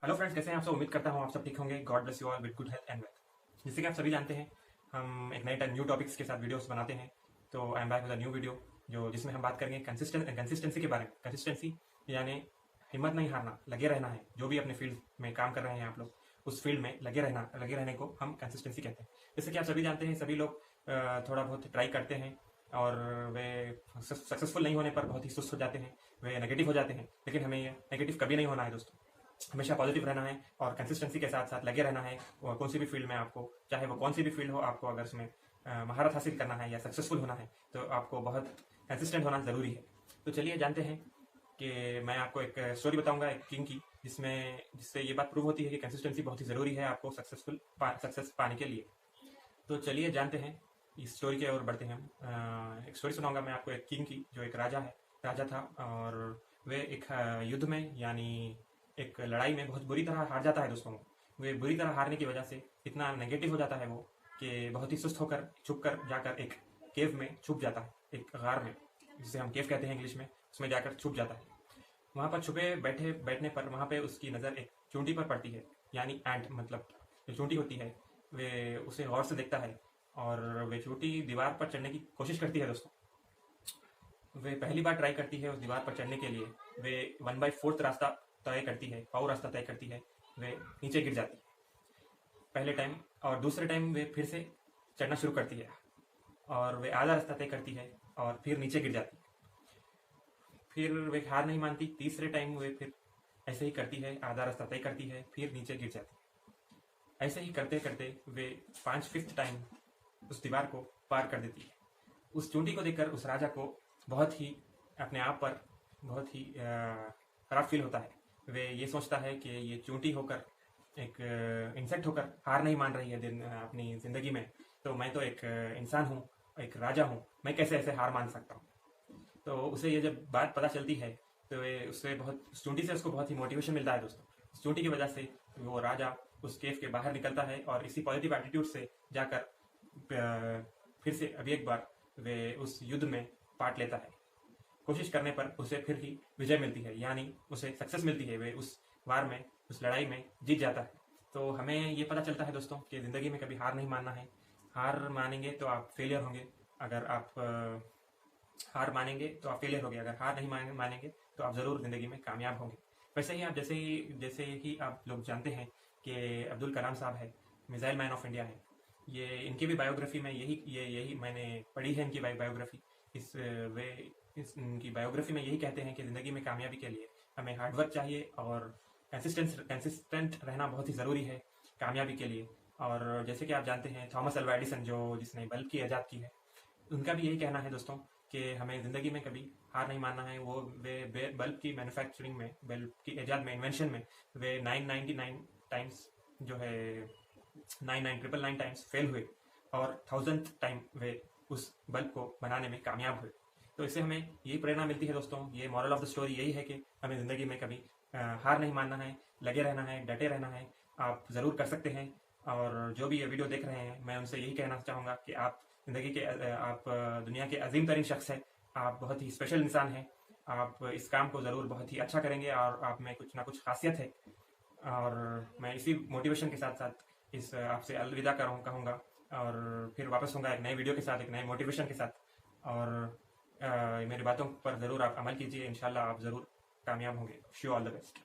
Hello friends, कैसे हैं आप सब। उम्मीद करता हूँ आप सब ठीक होंगे। God bless you all with good health and wealth. जैसे कि आप सभी जानते हैं, हम एक नए न्यू टॉपिक्स के साथ वीडियोस बनाते हैं। तो I am back with a new video जिसमें हम बात करेंगे कंसिस्टेंसी के बारे में। कंसिस्टेंसी यानी हिम्मत नहीं हारना, लगे रहना है। जो भी अपने फील्ड में काम कर रहे हैं आप लोग, उस फील्ड में लगे रहने को हम कंसिस्टेंसी कहते हैं। जैसे कि आप सभी जानते हैं, सभी लोग थोड़ा बहुत ट्राई करते हैं और वे सक्सेसफुल नहीं होने पर बहुत ही सुस्त हो जाते हैं, वे नेगेटिव हो जाते हैं। लेकिन हमें नेगेटिव कभी नहीं होना है दोस्तों, हमेशा पॉजिटिव रहना है और कंसिस्टेंसी के साथ साथ लगे रहना है। और कौन सी भी फील्ड में आपको, चाहे वो कौन सी भी फील्ड हो, आपको अगर उसमें महारत हासिल करना है या सक्सेसफुल होना है तो आपको बहुत कंसिस्टेंट होना ज़रूरी है। तो चलिए जानते हैं कि मैं आपको एक स्टोरी बताऊंगा एक किंग की, जिससे ये बात प्रूव होती है कि कंसिस्टेंसी बहुत ही ज़रूरी है आपको सक्सेस पाने के लिए। तो चलिए जानते हैं, इस स्टोरी की ओर बढ़ते हैं हम। एक स्टोरी सुनाऊंगा मैं आपको एक किंग की, जो एक राजा था। और वे एक युद्ध में यानी एक लड़ाई में बहुत बुरी तरह हार जाता है दोस्तों। वे बुरी तरह हारने की वजह से इतना नेगेटिव हो जाता है वो, कि बहुत ही सुस्त होकर छुप कर जाकर एक केव में छुप जाता है, एक गार में, जिसे हम केव कहते हैं इंग्लिश में। उसमें जाकर छुप जाता है। वहाँ पर छुपे बैठने पर वहाँ पे उसकी नज़र एक चूंटी पर पड़ती है, यानी एंट, मतलब जो चूंटी होती है। वे उसे गौर से देखता है और वे चूंटी दीवार पर चढ़ने की कोशिश करती है दोस्तों। वे पहली बार ट्राई करती है उस दीवार पर चढ़ने के लिए। वे 1/4 रास्ता तय करती है, पाव रास्ता तय करती है। वे नीचे गिर जाती है पहले टाइम, और दूसरे टाइम वे फिर से चढ़ना शुरू करती है और वे आधा रास्ता तय करती है और फिर नीचे गिर जाती है। फिर वे हार नहीं मानती, तीसरे टाइम वे फिर ऐसे ही करती है, आधा रास्ता तय करती है, फिर नीचे गिर जाती है। ऐसे ही करते करते वे 5th टाइम उस दीवार को पार कर देती है। उस चूंटी को देखकर उस राजा को बहुत ही अपने आप पर बहुत ही खराब फील होता है। वे ये सोचता है कि ये चूंटी होकर, एक इंसेक्ट होकर हार नहीं मान रही है अपनी ज़िंदगी में, तो मैं तो एक इंसान हूँ, एक राजा हूँ, मैं कैसे ऐसे हार मान सकता हूँ। तो उसे ये जब बात पता चलती है तो उस चूंटी से उसको बहुत ही मोटिवेशन मिलता है दोस्तों। उस चूंटी की वजह से वो राजा उस केव के बाहर निकलता है और इसी पॉजिटिव एटीट्यूड से जाकर फिर से अभी एक बार वे उस युद्ध में पार्ट लेता है। कोशिश करने पर उसे फिर ही विजय मिलती है, यानी उसे सक्सेस मिलती है। वे उस वार में, उस लड़ाई में जीत जाता है। तो हमें ये पता चलता है दोस्तों कि ज़िंदगी में कभी हार नहीं मानना है। हार मानेंगे तो आप फेलियर होंगे। अगर आप हार मानेंगे तो आप फेलियर होंगे, अगर हार नहीं मानेंगे तो आप ज़रूर ज़िंदगी में कामयाब होंगे। वैसे ही आप जैसे ही आप लोग जानते हैं कि अब्दुल कलाम साहब है, मिसाइल मैन ऑफ इंडिया है। ये इनकी भी बायोग्राफी में यही मैंने पढ़ी है, इनकी बायोग्राफी। इनकी बायोग्राफी में यही कहते हैं कि ज़िंदगी में कामयाबी के लिए हमें हार्डवर्क चाहिए और कंसिस्टेंट रहना बहुत ही ज़रूरी है कामयाबी के लिए। और जैसे कि आप जानते हैं, थॉमस अल्वा एडिसन, जिसने बल्ब की ईजाद की है, उनका भी यही कहना है दोस्तों कि हमें ज़िंदगी में कभी हार नहीं मानना है। वे बल्ब की मैन्युफैक्चरिंग में, बल्ब की ईजाद में, इन्वेंशन में वे 999 टाइम्स जो है 99999 टाइम्स फेल हुए और 1000th टाइम वे उस बल्ब को बनाने में कामयाब हुए। तो इससे हमें यही प्रेरणा मिलती है दोस्तों। ये मॉरल ऑफ द स्टोरी यही है कि हमें ज़िंदगी में कभी हार नहीं मानना है, लगे रहना है, डटे रहना है। आप ज़रूर कर सकते हैं। और जो भी ये वीडियो देख रहे हैं, मैं उनसे यही कहना चाहूँगा कि आप ज़िंदगी के आप दुनिया के अजीम तरीन शख्स हैं। आप बहुत ही स्पेशल इंसान हैं। आप इस काम को ज़रूर बहुत ही अच्छा करेंगे और आप में कुछ ना कुछ खासियत है। और मैं इसी मोटिवेशन के साथ साथ इस आपसे अलविदा कहूँगा और फिर वापस होऊंगा एक नए वीडियो के साथ, एक नए मोटिवेशन के साथ। और मेरी बातों पर ज़रूर आप अमल कीजिए, इंशाल्लाह आप ज़रूर कामयाब होंगे। Wish you all the best.